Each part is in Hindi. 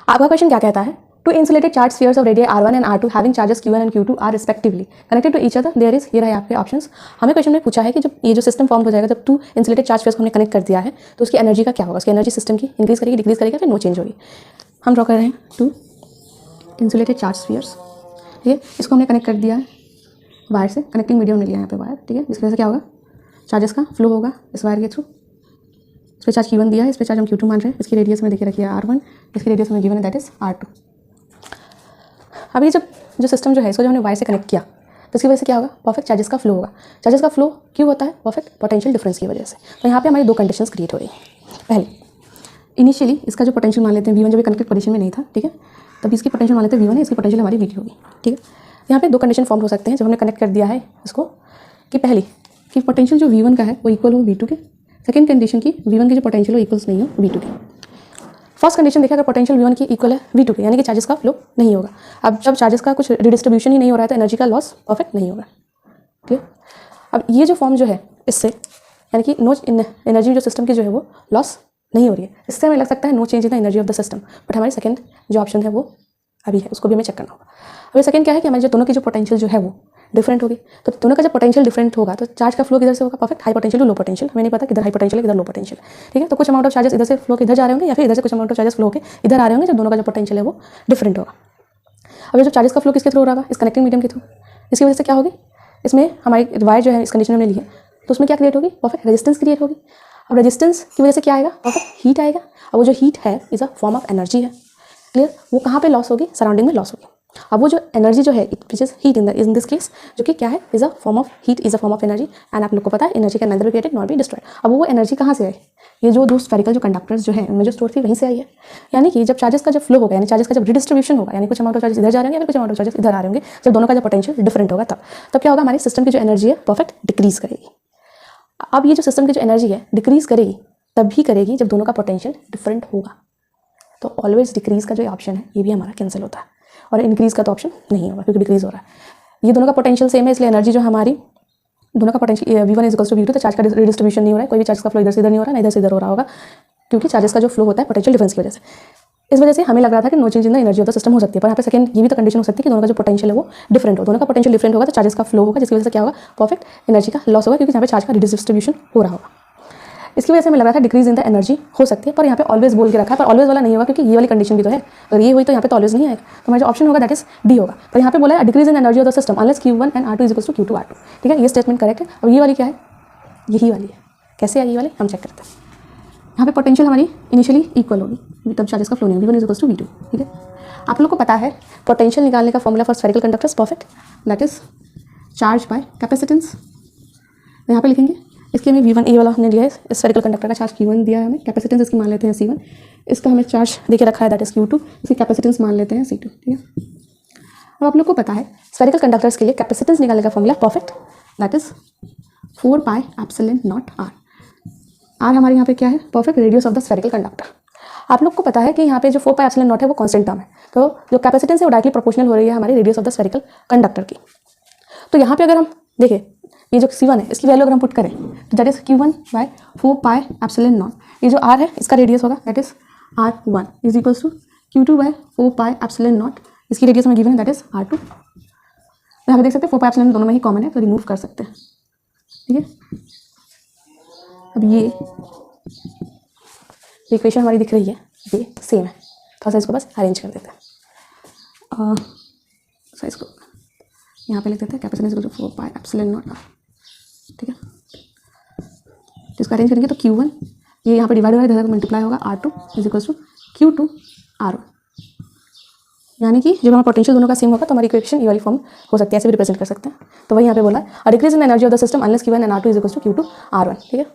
आपका क्वेश्चन क्या कहता है, two insulated charge spheres of radius R1 and R2 having charges Q1 and Q2 are respectively connected to each other there is, ये रहे आपके ऑप्शंस। हमें क्वेश्चन में पूछा है कि जब ये जो सिस्टम फॉर्म हो जाएगा, जब टू इंसुलेटेड चार्ज स्फीयर्स को हमने कनेक्ट कर दिया है तो उसकी एनर्जी का क्या होगा, उसकी एनर्जी सिस्टम की इंक्रीज करेगी, डिक्रीज करेगी, फिर नो चेंज होगी। हम ड्रॉ कर रहे हैं टू इंसुलेटेड चार्ज स्फीयर्स, ठीक है। इसको हमने कनेक्ट कर दिया है वायर से, कनेक्टिंग मीडियम ने लिया यहाँ पे वायर, ठीक है। जिसकी वजह से क्या होगा, चार्जेस का फ्लो होगा इस वायर के थ्रू। इस पर चार्ज Q1 दिया है, इस पर चार्ज हम Q2 मान रहे हैं। इसकी रेडियस में देखिए रखिए R1, इसकी रेडियस में गिवन है दैट इज R2। अभी जब जो सिस्टम जो है इसको जब हमने वायर से कनेक्ट किया तो इसकी वजह से क्या होगा, परफेक्ट चार्जेस का फ्लो होगा। चार्जेस का फ्लो क्यों होता है, परफेक्ट पोटेंशियल डिफरेंस की वजह से। तो यहाँ पे हमारी दो कंडीशंस क्रिएट हो रही हैं। पहले इनिशियली इसका जो पोटेंशियल मान लेते हैं V1, जब ये कनेक्टेड पोजीशन में नहीं था, ठीक है, तब इसकी पोटेंशियल मान लेते हैं V1 है, इसकी पोटेंशियल हमारी V2 होगी, ठीक है। यहाँ पे दो कंडीशन फॉर्म हो सकते हैं जब हमने कनेक्ट कर दिया है इसको, कि पहली कि पोटेंशियल जो V1 का है वो इक्वल हो V2 के। सेकेंड कंडीशन की V1 की जो पोटेंशियल हो इक्वल्स नहीं हो V2 के। फर्स्ट कंडीशन देखिए, अगर पोटेंशियल V1 की इक्वल है V2 के, यानी कि चार्जेस का फ्लो नहीं होगा। अब जब चार्जेस का कुछ रिडिस्ट्रीब्यूशन ही नहीं हो रहा है तो एनर्जी का लॉस परफेक्ट नहीं होगा, ठीक है। अब ये जो फॉर्म जो है इससे यानी कि नो एनर्जी जो सिस्टम की जो है वो लॉस नहीं हो रही है, इससे हमें लग सकता है no change in the energy of the system. But हमारी सेकंड जो ऑप्शन है वो अभी है, उसको भी हमें चेक करना होगा। अभी सेकंड क्या है कि हमारे जो दोनों की जो पोटेंशियल जो है वो डिफरेंट होगी। तो दोनों का जब पोटेंशियल डिफरेंट होगा तो चार्ज का फ्लो किधर से होगा, perfect high potential to low potential. हमें नहीं पता किधर हाई पोटेंशियल है किधर लो पोटेंशियल, ठीक है। तो कुछ अमाउंट ऑफ चार्जेस इधर से फ्लो इधर जा रहे होंगे या फिर इधर से कुछ अमाउंट ऑफ चार्जेस फ्लो के इधर आ रहे होंगे, जब दोनों का जो पोटेंशियल है वो डिफरेंट होगा। अब जब चार्जेस का फ्लो किसके थ्रू हो रहा होगा, इस कनेक्टिंग मीडियम के थ्रू। इसकी वजह से क्या होगी, इसमें हमारी वायर जो है इस कंडीशन में ली है तो उसमें क्या क्रिएट होगी, परफेक्ट रेजिस्टेंस क्रिएट होगी। अब रेजिस्टेंस की वजह से क्या आएगा, परफेक्ट हीट आएगा। अब वो जो हीट है is a form of energy है, क्लियर। वो कहाँ पे लॉस होगी, सराउंडिंग में लॉस होगी। अब वो जो एनर्जी जो है it which is heat in this case, जो कि क्या है, is a form of heat, is a form of energy. And आप लोग को पता है energy can nether be created not be destroyed. अब वो एनर्जी कहाँ से आई, ये जो दो स्फेरिकल जो कंडक्टर्स जो है उनमें जो स्टोर थी वहीं से आई है। यानी कि जब चार्जेस का जब फ्लो होगा, यानी चार्जेस का जब रिडिस्ट्रीब्यूशन होगा, यानी कुछ अमाउंट ऑफ चार्जेस इधर जा रहे होंगे या फिर कुछ अमाउंट ऑफ चार्जेस इधर आ रहे होंगे, जब दोनों का जो पोटेंशियल डिफरेंट होगा तब क्या होगा, हमारी सिस्टम की जो एनर्जी है परफेक्ट डिक्रीज करेगी। अब ये जो सिस्टम की जो एनर्जी है डिक्रीज करेगी तभी करेगी जब दोनों का पोटेंशियल डिफरेंट होगा। तो ऑलवेज डिक्रीज का जो ऑप्शन है ये भी हमारा कैंसिल होता है, और इंक्रीज का तो ऑप्शन नहीं होगा क्योंकि डिक्रीज हो रहा है। ये दोनों का पोटेंशियल सेम है, इसलिए एनर्जी जो हमारी दोनों का potential V1 is equals to V2, तो चार्ज का रिडिस्ट्रीब्यूशन नहीं हो रहा है, कोई भी चार्ज का फ्लो इधर से इधर नहीं हो रहा है, ना इधर से इधर हो रहा होगा, क्योंकि चार्जेस का जो फ्लो होता है पोटेंशियल डिफरेंस की वजह से। इस वजह से हमें लग रहा था कि no change in the energy of the system हो सकती है, पर यहाँ पे सेकंड ये भी तो कंडीशन हो सकती है कि दोनों का जो पोटेंशियल है वो डिफरेंट हो। दोनों का पोटेंशियल डिफरेंट होगा तो चार्जेस का फ्लो होगा, जिसकी वजह से क्या होगा, परफेक्ट एनर्जी का लॉस होगा, क्योंकि यहाँ पे चार्ज का रिडिस्ट्रीब्यूशन हो रहा होगा। इसकी वजह से हमें लग रहा था डिक्रीज इन द एनर्जी हो सकती है, पर यहाँ पे ऑलवेज बोल के रखा है, पर ऑलवेज वाला नहीं होगा क्योंकि ये वाली कंडीशन भी तो है। अगर ये हुई तो यहाँ पे तो ऑलवेज नहीं आएगा, तो हमारा जो ऑप्शन होगा दैट इज डी होगा। पर यहाँ पे बोला है decrease in energy of the system unless Q1 and R2 is equals to Q2 R2, ठीक है। ये स्टेटमेंट करेक्ट है। और ये वाली क्या है, यही वाली है। कैसे आई ये वाली, हम चेक करते हैं। यहाँ पे पोटेंशियल हमारी इनिशियली इक्वल होगी, तब चार्जेस का फ्लो नहीं होगा, V1 is equals to V2, ठीक है। आप लोग को पता है पोटेंशियल निकालने का formula for spherical conductors, perfect that is charge by capacitance. यहाँ पे लिखेंगे, इसके हमें V1 ये वाला हमने लिया है, स्फेरिकल कंडक्टर का चार्ज Q1 दिया है हमें, कैपेसिटेंस इसकी मान लेते हैं C1, इसका हमें चार्ज देके रखा है दैट इज Q2, इसकी कैपेसिटेंस मान लेते हैं C2, ठीक है। अब आप लोग को पता है स्फेरिकल कंडक्टर्स के लिए कैपेसिटेंस निकालने का formula perfect that is 4 pi epsilon not R। R हमारे यहाँ पे क्या है, perfect radius of the spherical conductor. आप लोग को पता है कि यहाँ पे जो 4 पाई एप्सिलॉन नॉट है वो कांस्टेंट टर्म है, तो जो कैपेसिटेंस है वो डायरेक्टली प्रोपोर्शनल हो रही है हमारी radius of the spherical conductor की। तो यहाँ पे अगर हम देखें ये जो C1 है इसकी वैल्यू अगर हम पुट करें तो that is Q1 by 4 pi epsilon naught. ये जो R है इसका रेडियस होगा that is R1 is equals to Q2 by 4 pi epsilon naught, इसकी रेडियस में गिवन है दैट इज R2। यहाँ पे देख सकते हैं 4 पाई एप्सिलॉन दोनों में ही कॉमन है, तो रिमूव कर सकते हैं, ठीक है। अब ये इक्वेशन हमारी दिख रही है, ये सेम है, थोड़ा सा इसको बस अरेंज कर देते हैं। साइज को यहाँ पे लिख देते हैं कैपेसिटेंस को जो 4 पाई एप्सिलॉन नॉट, ठीक है। तो इसको अरेंज करेंगे तो Q1 ये यहाँ पे डिवाइड हो रहा है, मल्टीप्लाई होगा R2 is equals to Q2 R1, यानी कि जब हमारा पोटेंशियल दोनों का सेम होगा तो हमारी इक्वेशन ये वाली फॉर्म हो सकती है, ऐसे भी रिप्रेजेंट कर सकते हैं। तो वही यहाँ पे बोला है decrease in energy of the system unless Q1 and R2 is equals to Q2 R1, ठीक है।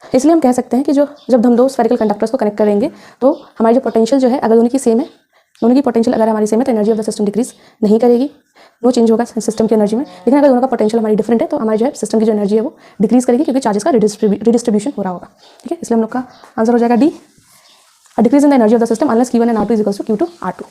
इसलिए हम कह सकते हैं कि जब हम दो स्फेरिकल कंडक्टर्स को कनेक्ट करेंगे तो हमारी जो पोटेंशियल जो है अगर दोनों की सेम है, दोनों की पोटेंशियल अगर हमारी सेम है तो energy of the system decrease नहीं करेगी, नो चेंज होगा सिस्टम की एनर्जी में। लेकिन अगर दोनों का पोटेंशियल हमारी डिफरेंट है तो हमारी जो है सिस्टम की जो एनर्जी है वो डिक्रीज करेगी, क्योंकि चार्जेस का रिडिस्ट्रीब्यूशन हो रहा होगा, ठीक है। इसलिए हम लोग का आंसर हो जाएगा D, decrease in the energy of the system unless Q1 and R2 is equals to Q2 R2।